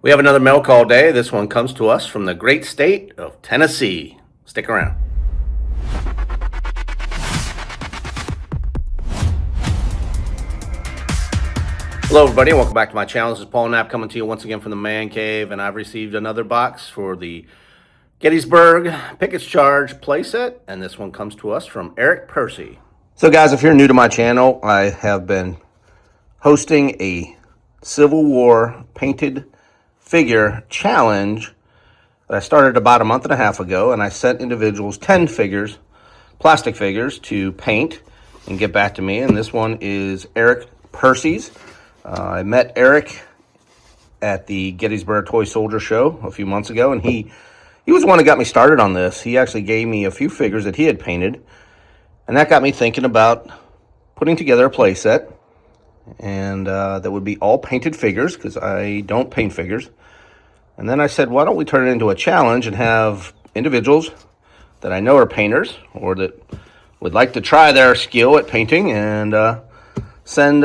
We have another mail call day. This one comes to us from the great state of Tennessee. Stick around. Hello, everybody, and welcome back to my channel. This is Paul Knapp coming to you once again from the Man Cave, and I've received another box for the Gettysburg Pickett's Charge playset, and this one comes to us from Eric Percy. So, guys, if you're new to my channel, I have been hosting a Civil War painted figure challenge that I started about a month and a half ago, and I sent individuals 10 figures, plastic figures, to paint and get back to me. And this one is Eric Percy's. I met Eric at the Gettysburg Toy Soldier Show a few months ago, and he was the one that got me started on this. He actually gave me a few figures that he had painted, and that got me thinking about putting together a play set, and that would be all painted figures, because I don't paint figures. And then I said, why don't we turn it into a challenge and have individuals that I know are painters or that would like to try their skill at painting and send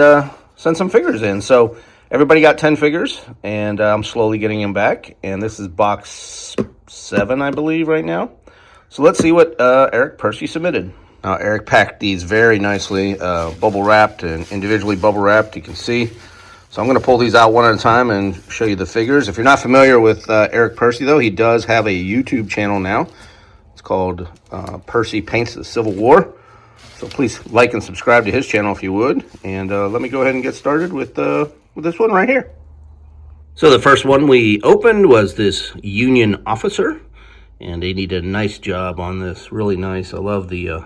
some figures in. So everybody got 10 figures, and I'm slowly getting them back. And this is box 7, I believe, right now. So let's see what Eric Percy submitted. Eric packed these very nicely, bubble wrapped and individually bubble wrapped, you can see. So I'm going to pull these out one at a time and show you the figures. If you're not familiar with Eric Percy, though, he does have a YouTube channel now. It's called Percy Paints the Civil War. So please like and subscribe to his channel if you would. And let me go ahead and get started with this one right here. So the first one we opened was this Union officer, and they did a nice job on this. Really nice. I love the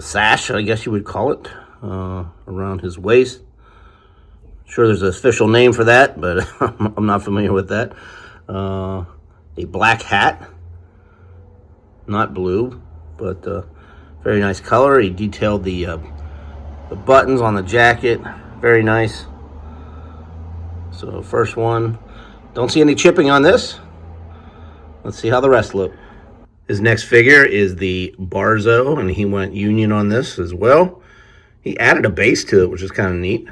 sash, I guess you would call it, around his waist. Sure, there's an official name for that, but I'm not familiar with that. A black hat, not blue, but very nice color. He detailed the buttons on the jacket, very nice. So first one, don't see any chipping on this. Let's see how the rest look. His next figure is the Barzo, and he went Union on this as well. He added a base to it, which is kind of neat.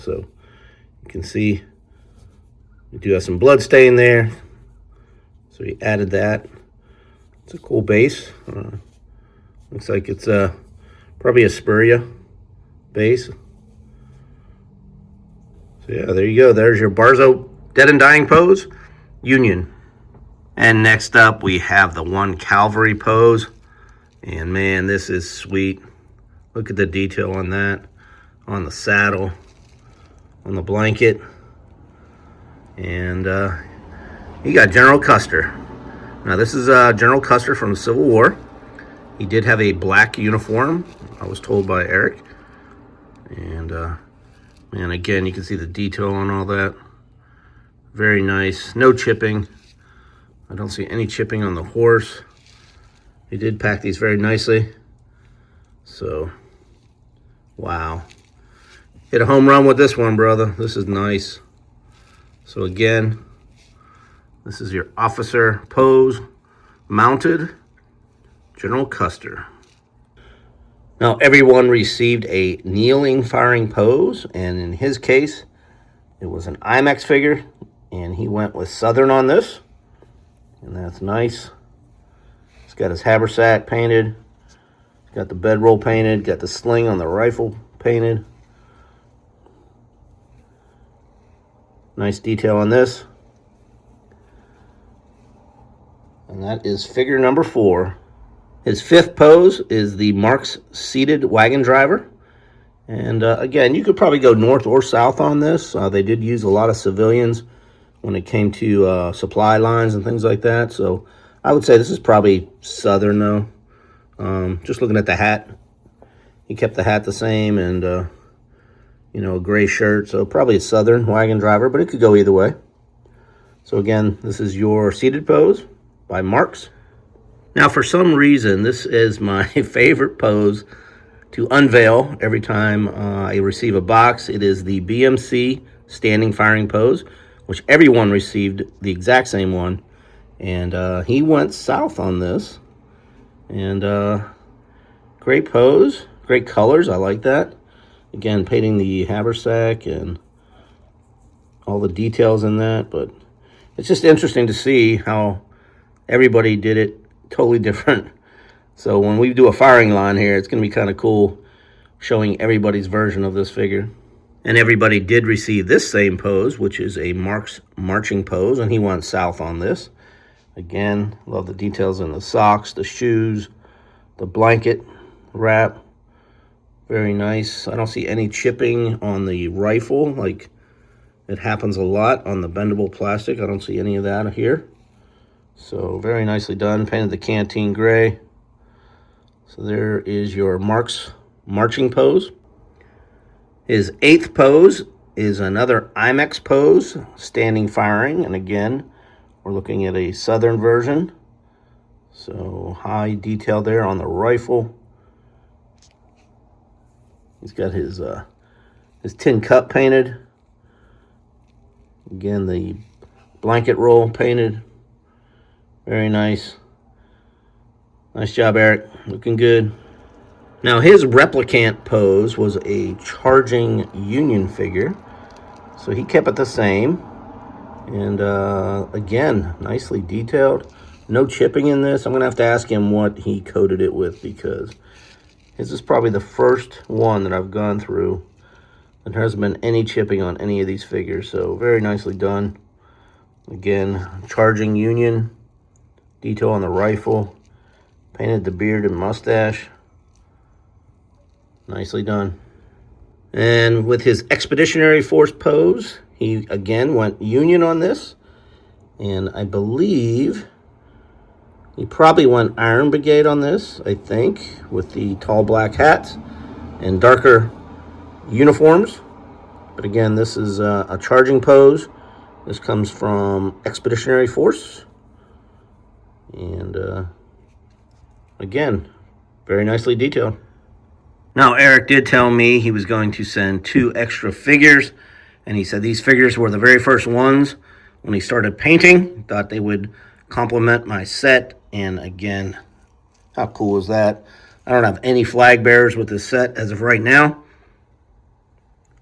So you can see we do have some blood stain there. So he added that. It's a cool base. Looks like it's probably a Spuria base. So yeah, there you go. There's your Barzo Dead and Dying pose, Union. And next up, we have the one Cavalry pose. And man, this is sweet. Look at the detail on that, on the saddle, on the blanket. And you got General Custer. Now, this is General Custer from the Civil War. He did have a black uniform, I was told by Eric. And man, again, you can see the detail on all that. Very nice. No chipping. I don't see any chipping on the horse. He did pack these very nicely. So, wow. Hit a home run with this one, brother. This is nice. So again, this is your officer pose, mounted, General Custer. Now, everyone received a kneeling firing pose, and in his case, it was an IMAX figure, and he went with Southern on this. And that's nice. He's got his haversack painted. He's got the bedroll painted. Got the sling on the rifle painted. Nice detail on this. And that is figure number 4. His 5th pose is the Marks seated wagon driver. And again, you could probably go north or south on this. They did use a lot of civilians when it came to supply lines and things like that. So I would say this is probably Southern, though. Just looking at the hat, he kept the hat the same, and you know, a gray shirt. So probably a Southern wagon driver, but it could go either way. So again, this is your seated pose by Marks. Now, for some reason, this is my favorite pose to unveil every time I receive a box. It is the BMC standing firing pose, which everyone received the exact same one. And he went south on this. And great pose, great colors, I like that. Again, painting the haversack and all the details in that, but it's just interesting to see how everybody did it totally different. So when we do a firing line here, it's going to be kind of cool showing everybody's version of this figure. And everybody did receive this same pose, which is a Mark's marching pose, and he went south on this. Again, love the details in the socks, the shoes, the blanket wrap. Very nice. I don't see any chipping on the rifle like it happens a lot on the bendable plastic. I don't see any of that here. So very nicely done. Painted the canteen gray. So there is your Mark's marching pose. His 8th pose is another IMEX pose, standing firing. And again, we're looking at a southern version. So high detail there on the rifle. He's got his tin cup painted. Again, the blanket roll painted. Very nice. Nice job, Eric. Looking good. Now, his replicant pose was a charging Union figure. So he kept it the same. And again, nicely detailed. No chipping in this. I'm going to have to ask him what he coated it with, because this is probably the first one that I've gone through that there hasn't been any chipping on any of these figures. So very nicely done. Again, charging Union. Detail on the rifle. Painted the beard and mustache. Nicely done. And with his Expeditionary Force pose, he again went Union on this. And I believe he probably went Iron Brigade on this, I think, with the tall black hats and darker uniforms. But again, this is a charging pose. This comes from Expeditionary Force. And again, very nicely detailed. Now, Eric did tell me he was going to send 2 extra figures. And he said these figures were the very first ones when he started painting. Thought they would complement my set. And again, how cool is that? I don't have any flag bearers with this set as of right now.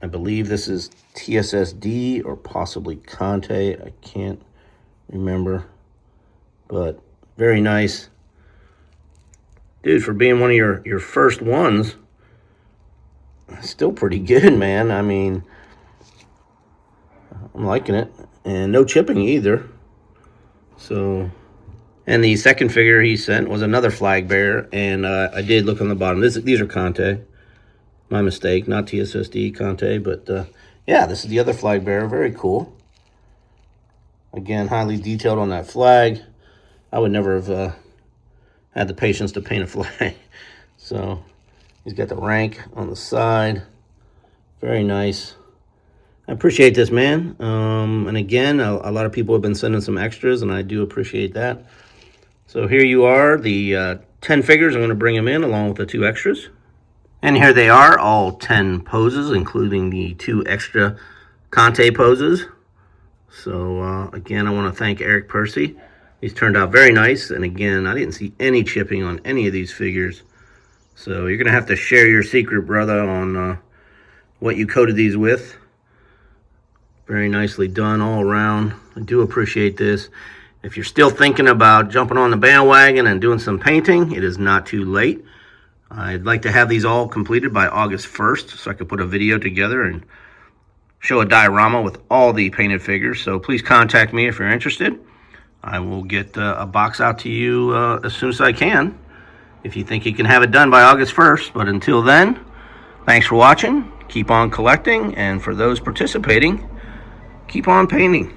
I believe this is TSSD or possibly Conte. I can't remember. But very nice. Dude, for being one of your first ones, still pretty good, man. I mean, I'm liking it. And no chipping either. So, and the second figure he sent was another flag bearer. And I did look on the bottom. These are Conte. My mistake, not TSSD, Conte. But yeah, this is the other flag bearer. Very cool. Again, highly detailed on that flag. I would never have had the patience to paint a flag. So he's got the rank on the side. Very nice. I appreciate this, man. And again, a lot of people have been sending some extras, and I do appreciate that. So here you are, the 10 figures. I'm going to bring them in along with the 2 extras. And here they are, all 10 poses, including the 2 extra Conte poses. So again, I want to thank Eric Percy. These turned out very nice. And again, I didn't see any chipping on any of these figures. So you're going to have to share your secret, brother, on what you coated these with. Very nicely done all around. I do appreciate this. If you're still thinking about jumping on the bandwagon and doing some painting, it is not too late. I'd like to have these all completed by August 1st so I could put a video together and show a diorama with all the painted figures. So please contact me if you're interested. I will get a box out to you as soon as I can if you think you can have it done by August 1st. But until then, thanks for watching. Keep on collecting. And for those participating, keep on painting.